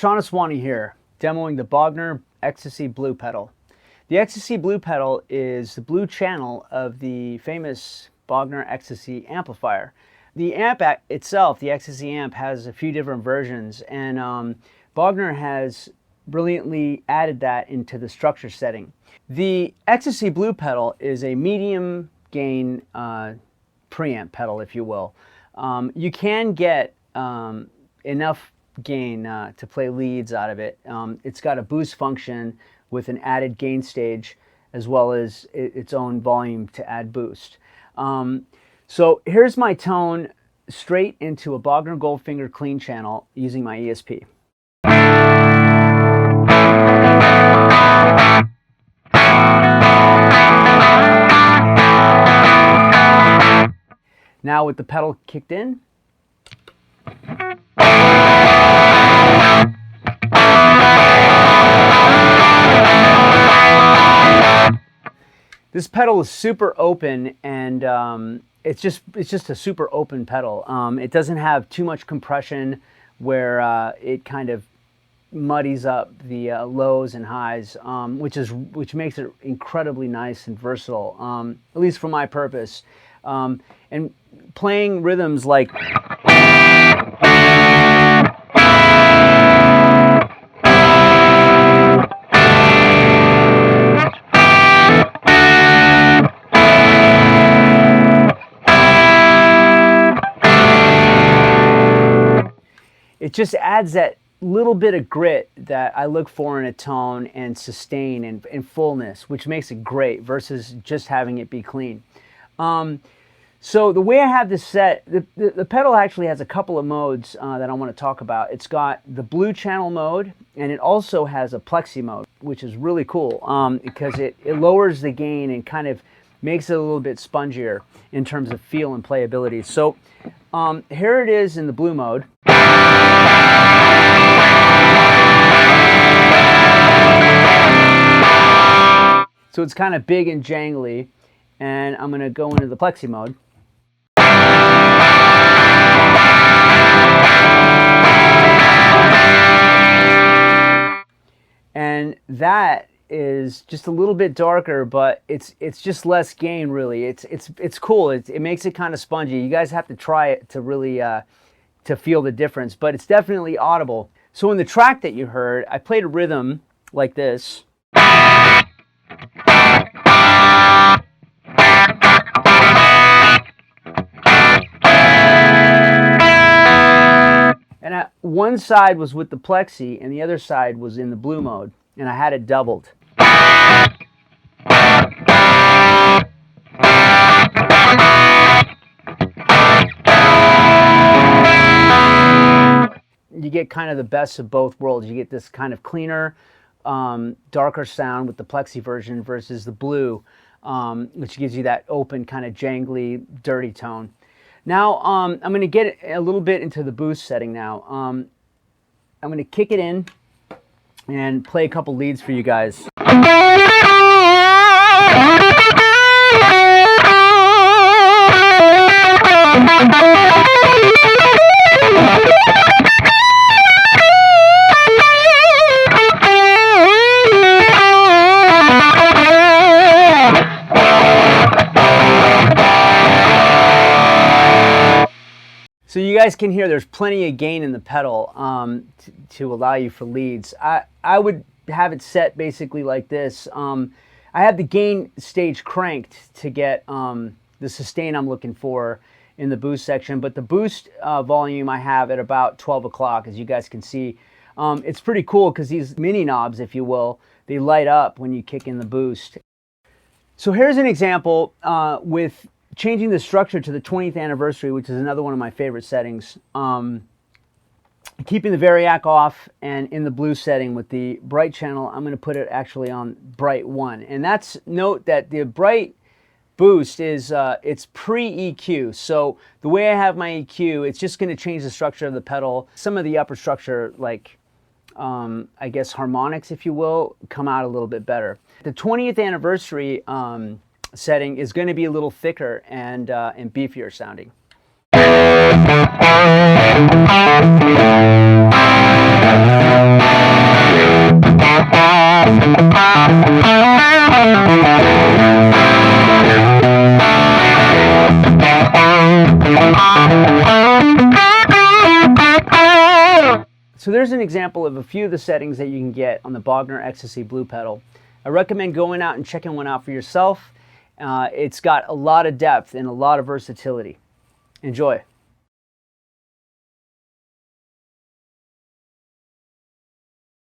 Prashant Aswani here, demoing the Bogner Ecstasy Blue pedal. The Ecstasy Blue pedal is the blue channel of the famous Bogner Ecstasy amplifier. The amp itself, the Ecstasy amp, has a few different versions, and Bogner has brilliantly added that into the structure setting. The Ecstasy Blue pedal is a medium gain preamp pedal, if you will. You can get enough gain to play leads out of it. It's got a boost function with an added gain stage as well as its own volume to add boost. So here's my tone straight into a Bogner Goldfinger clean channel using my ESP. Now with the pedal kicked in, this pedal is super open, and it's just a super open pedal. It doesn't have too much compression where it kind of muddies up the lows and highs, which makes it incredibly nice and versatile, at least for my purpose. And playing rhythms like it just adds that little bit of grit that I look for in a tone, and sustain and fullness, which makes it great versus just having it be clean. So the way I have this set, the pedal actually has a couple of modes that I want to talk about. It's got the blue channel mode, and it also has a plexi mode, which is really cool because it lowers the gain and kind of makes it a little bit spongier in terms of feel and playability. So here it is in the blue mode. So it's kind of big and jangly, and I'm going to go into the plexi mode. And that is just a little bit darker, but it's just less gain, really. It's cool. It makes it kind of spongy. You guys have to try it to really to feel the difference, but it's definitely audible. So in the track that you heard, I played a rhythm like this. And one side was with the plexi and the other side was in the blue mode, and I had it doubled. you get kind of the best of both worlds. You get this kind of cleaner, darker sound with the plexi version versus the blue, which gives you that open, kind of jangly, dirty tone. Now, I'm going to get a little bit into the boost setting now. I'm going to kick it in and play a couple leads for you guys. So you guys can hear there's plenty of gain in the pedal to allow you for leads. I would have it set basically like this. I have the gain stage cranked to get the sustain I'm looking for in the boost section, but the boost volume I have at about 12 o'clock, as you guys can see. It's pretty cool because these mini knobs, if you will, they light up when you kick in the boost. So here's an example with changing the structure to the 20th anniversary, which is another one of my favorite settings. Keeping the variac off and in the blue setting with the bright channel, I'm going to put it actually on bright 1. And that's, note that the bright boost is, it's pre-EQ. So the way I have my EQ, it's just going to change the structure of the pedal. Some of the upper structure, like I guess harmonics, if you will, come out a little bit better. The 20th anniversary setting is going to be a little thicker and beefier sounding. So there's an example of a few of the settings that you can get on the Bogner Ecstasy Blue pedal. I recommend going out and checking one out for yourself. It's got a lot of depth and a lot of versatility. Enjoy.